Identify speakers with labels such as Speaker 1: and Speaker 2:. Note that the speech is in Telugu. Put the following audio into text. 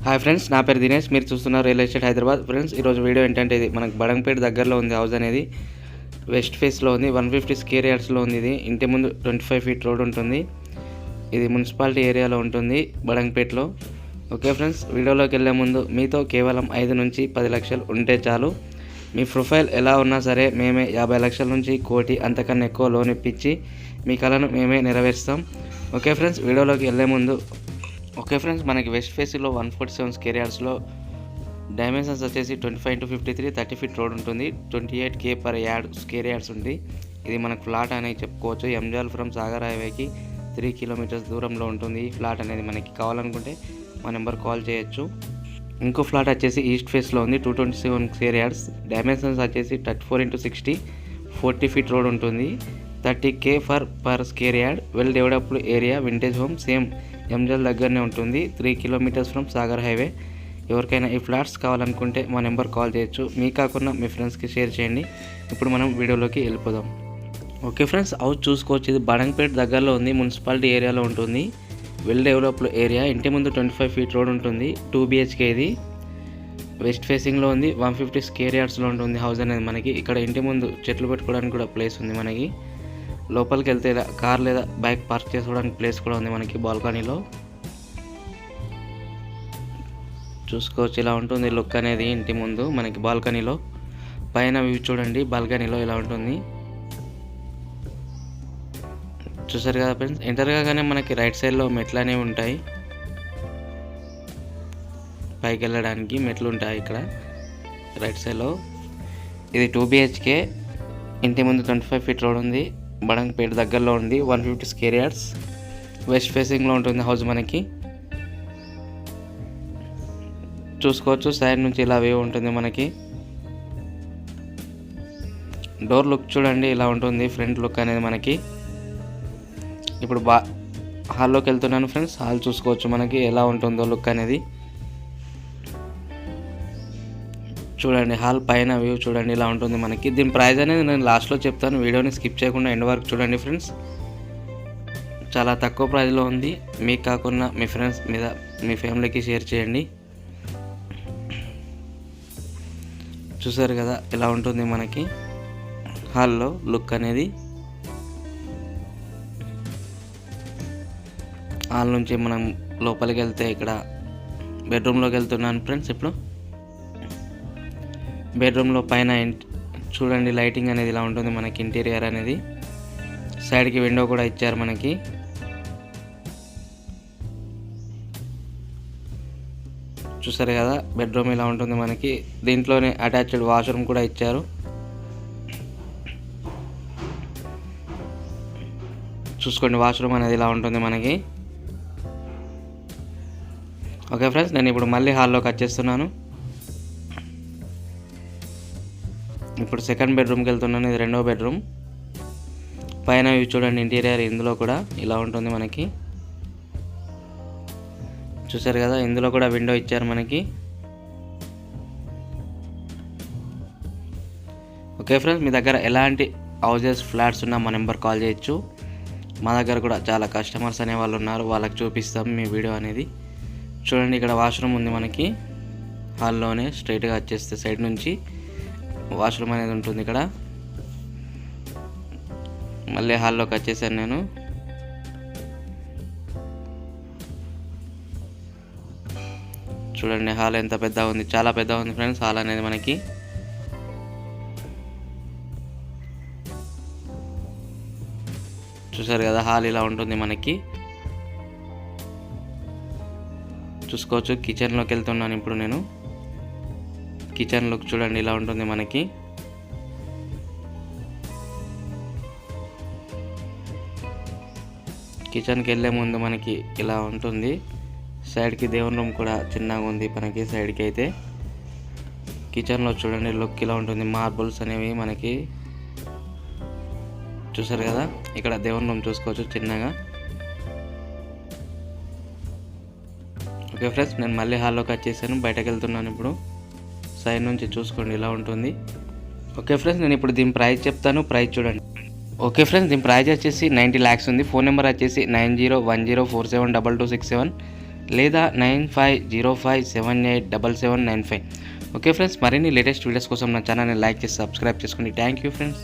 Speaker 1: హాయ్ ఫ్రెండ్స్, నా పేరు దినేష్. మీరు చూస్తున్నారు రియల్ ఎస్టేట్ హైదరాబాద్. ఫ్రెండ్స్, ఈరోజు వీడియో ఏంటంటే ఇది మనకు బడంగపేట దగ్గరలో ఉంది. హౌస్ అనేది వెస్ట్ ఫేస్లో ఉంది. 150 స్క్వేర్ యార్డ్స్లో ఉంది. ఇది ఇంటి ముందు 25 ఫీట్ రోడ్ ఉంటుంది. ఇది మున్సిపాలిటీ ఏరియాలో ఉంటుంది బడంగపేటలో. ఓకే ఫ్రెండ్స్, వీడియోలోకి వెళ్ళే ముందు మీతో కేవలం 5 నుంచి 10 లక్షలు ఉంటే చాలు. మీ ప్రొఫైల్ ఎలా ఉన్నా సరే మేమే 50 లక్షల నుంచి కోటి అంతకన్నా ఎక్కువ లోన్ ఇప్పించి మీ కళను మేమే నెరవేరుస్తాం. ఓకే ఫ్రెండ్స్, వీడియోలోకి వెళ్ళే ముందు మనకి వెస్ట్ ఫేస్లో 147 స్క్వేర్ యార్డ్స్లో డైమెన్షన్స్ వచ్చేసి 25x53 30 ఫీట్ రోడ్ ఉంటుంది. 28K per yard square yards ఉంది. ఇది మనకు ఫ్లాట్ అనేది చెప్పుకోవచ్చు. ఎంజాల్ ఫ్రమ్ సాగర్ హైవేకి 3 కిలోమీటర్స్ దూరంలో ఉంటుంది. ఈ ఫ్లాట్ అనేది మనకి కావాలనుకుంటే మా నెంబర్ కాల్ చేయొచ్చు. ఇంకో ఫ్లాట్ వచ్చేసి ఈస్ట్ ఫేస్లో ఉంది. 227 స్క్వేర్ యార్డ్స్ డైమెన్షన్స్ వచ్చేసి 34x60 40 ఫీట్ రోడ్ ఉంటుంది. 30K per square yard well developed area vintage home same angel దగ్గరనే ఉంటుంది. 3 కిలోమీటర్స్ ఫ్రమ్ సాగర్ హైవే. ఎవరికైనా ఈ ఫ్లాట్స్ కావాలనుకుంటే మా నెంబర్ కాల్ చేయొచ్చు. మీ కాకుండా మీ ఫ్రెండ్స్కి షేర్ చేయండి. ఇప్పుడు మనం వీడియోలోకి వెళ్ళిపోదాం. ఓకే ఫ్రెండ్స్, హౌస్ చూసుకోవచ్చు. ఇది బడంగపేట దగ్గరలో ఉంది. మున్సిపాలిటీ ఏరియాలో ఉంటుంది. Well developed area. ఇంటి ముందు 25 ఫీట్ రోడ్ ఉంటుంది. 2BHK ఇది వెస్ట్ ఫేసింగ్లో ఉంది. 150 స్క్వేర్ యార్డ్స్లో ఉంటుంది హౌస్ అనేది మనకి. ఇక్కడ ఇంటి ముందు చెట్లు పెట్టుకోవడానికి కూడా ప్లేస్ ఉంది మనకి. లోపలికి వెళ్తే కార్ లేదా బైక్ పార్క్ చేసుకోవడానికి ప్లేస్ కూడా ఉంది మనకి. బాల్కనీలో చూసుకోవచ్చు. ఇలా ఉంటుంది లుక్ అనేది ఇంటి ముందు మనకి. బాల్కనీలో పైన వ్యూ చూడండి. బాల్కనీలో ఇలా ఉంటుంది. చూసారు కదా ఫ్రెండ్స్, ఎంటర్ కాగానే మనకి రైట్ సైడ్లో మెట్లు అనేవి ఉంటాయి. పైకి వెళ్ళడానికి మెట్లు ఉంటాయి ఇక్కడ రైట్ సైడ్లో. ఇది 2BHK. ఇంటి ముందు 25 ఫీట్ రోడ్ ఉంది. బడంగపేట దగ్గరలో ఉంది. 150 స్క్వేర్ యార్డ్స్ వెస్ట్ ఫేసింగ్లో ఉంటుంది హౌస్ మనకి. చూసుకోవచ్చు. సైడ్ నుంచి ఇలా వ్యూ ఉంటుంది మనకి. డోర్ లుక్ చూడండి ఇలా ఉంటుంది. ఫ్రంట్ లుక్ అనేది మనకి. ఇప్పుడు హాల్లోకి వెళ్తున్నాను ఫ్రెండ్స్. హాల్ చూసుకోవచ్చు మనకి ఎలా ఉంటుందో లుక్ అనేది. చూడండి హాల్ పైన వ్యూ చూడండి ఇలా ఉంటుంది మనకి. దీని ప్రైస్ అనేది నేను లాస్ట్లో చెప్తాను. వీడియోని స్కిప్ చేయకుండా ఎండ్ వరకు చూడండి ఫ్రెండ్స్. చాలా తక్కువ ప్రైస్లో ఉంది. మీకు కాకుండా మీ ఫ్రెండ్స్ మీద మీ ఫ్యామిలీకి షేర్ చేయండి. చూసారు కదా ఇలా ఉంటుంది మనకి హాల్లో లుక్ అనేది. హాల్ నుంచి మనం లోపలికి వెళ్తే ఇక్కడ బెడ్రూమ్లోకి వెళ్తున్నాను ఫ్రెండ్స్. ఇప్పుడు బెడ్రూమ్లో పైన చూడండి లైటింగ్ అనేది ఇలా ఉంటుంది మనకి. ఇంటీరియర్ అనేది సైడ్కి విండో కూడా ఇచ్చారు మనకి. చూసారు కదా బెడ్రూమ్ ఇలా ఉంటుంది మనకి. దీంట్లోనే అటాచ్డ్ వాష్రూమ్ కూడా ఇచ్చారు. చూసుకోండి వాష్రూమ్ అనేది ఇలా ఉంటుంది మనకి. ఓకే ఫ్రెండ్స్, నేను ఇప్పుడు మళ్ళీ హాల్లోకి వచ్చేస్తున్నాను. ఇప్పుడు సెకండ్ బెడ్రూమ్కి వెళ్తున్నాను. ఇది రెండో బెడ్రూమ్. పైన వ్యూ చూడండి ఇంటీరియర్. ఇందులో కూడా ఇలా ఉంటుంది మనకి. చూసారు కదా ఇందులో కూడా విండో ఇచ్చారు మనకి. ఓకే ఫ్రెండ్స్, మీ దగ్గర ఎలాంటి హౌజెస్ ఫ్లాట్స్ ఉన్నా మా నెంబర్ కాల్ చేయొచ్చు. మా దగ్గర కూడా చాలా కస్టమర్స్ అనే వాళ్ళు ఉన్నారు. వాళ్ళకి చూపిస్తాం మీ వీడియో అనేది. చూడండి ఇక్కడ వాష్రూమ్ ఉంది మనకి. హాల్లోనే స్ట్రైట్గా వచ్చేస్తే సైడ్ నుంచి వాష్రూమ్ అనేది ఉంటుంది ఇక్కడ. మళ్ళీ హాల్లోకి వచ్చేసాను నేను. చూడండి హాల్ ఎంత పెద్దగా ఉంది. చాలా పెద్దగా ఉంది ఫ్రెండ్స్ హాల్ అనేది మనకి. చూసారు కదా హాల్ ఇలా ఉంటుంది మనకి. చూసుకోవచ్చు. కిచెన్లోకి వెళ్తున్నాను ఇప్పుడు నేను. కిచెన్ లుక్ చూడండి ఇలా ఉంటుంది మనకి. కిచెన్కి వెళ్ళే ముందు మనకి ఇలా ఉంటుంది. సైడ్కి దేవుని రూమ్ కూడా చిన్నగా ఉంది మనకి సైడ్కి అయితే. కిచెన్లో చూడండి లుక్ ఇలా ఉంటుంది. మార్బుల్స్ అనేవి మనకి. చూసారు కదా ఇక్కడ దేవుని రూమ్ చూసుకోవచ్చు చిన్నగా. ఓకే ఫ్రెండ్స్, నేను మళ్ళీ హాల్లోకి వచ్చేసాను. బయటకు వెళ్తున్నాను ఇప్పుడు. సైడ్ నుంచి చూసుకోండి ఇలా ఉంటుంది. ఓకే ఫ్రెండ్స్, నేను ఇప్పుడు దీని ప్రైస్ చెప్తాను. ప్రైస్ చూడండి. ఓకే ఫ్రెండ్స్, దీని ప్రైస్ వచ్చేసి 90 lakhs ఉంది. ఫోన్ నెంబర్ వచ్చేసి 9010472267. లేదా 9505787795. ఓకే ఫ్రెండ్స్, మరిన్ని లేటెస్ట్ వీడియోస్ కోసం నా ఛానల్ని లైక్ చేసి సబ్స్క్రైబ్ చేసుకోండి. Thank you friends.